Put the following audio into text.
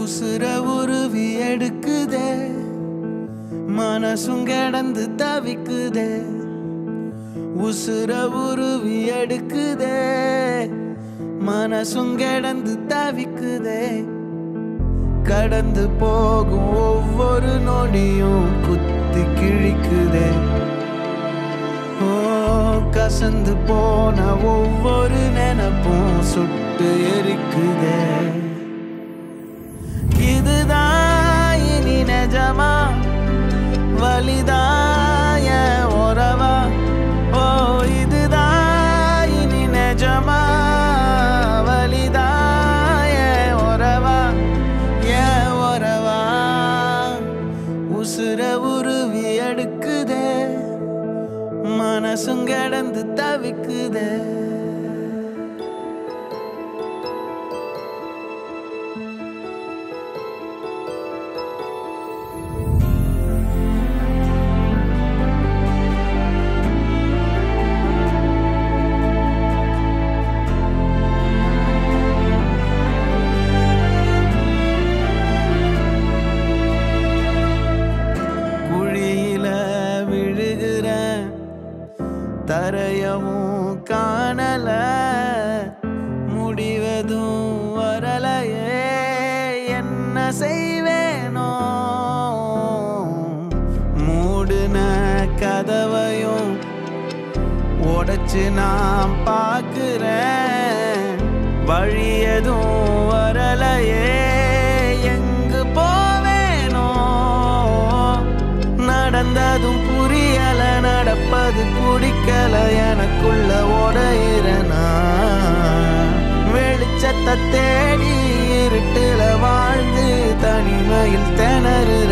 உசுர உருவி எடுக்குதே, மனசும் கிடந்து தவிக்குதே. உசுர உருவி எடுக்குதே, மனசும் கிடந்து தவிக்குதே. கடந்து போகும் ஒவ்வொரு நொடியும் குத்தி கிழிக்குதே. ஓ, கசந்து போன ஒவ்வொரு நினைப்பும் சுட்டு எரிக்குதே. இதுதான் இனி நிஜமா, வலிதாய உறவா? ஓ, இதுதான் இனி நிஜமா, வலிதாய உறவா? ஏன் உறவா? உசுர உருவி எடுக்குதே, மனசும் கிடந்து தவிக்குதே. தரையவும் காணல, முடிவதும் வரலையே, என்ன செய்வேனோ? மூடுன கதவையும் உடைச்சு நான் பார்க்கிறேன், வழி எதுவும் வரலையே, எங்கு போவேனோ? நடந்ததும் புரியல, நடப்பது பிடிக்கல, எனக்குள்ள உடையிறனா. வெளிச்சத்தை தேடி இருட்டுல வாழ்ந்து தனிமையில் திணறுற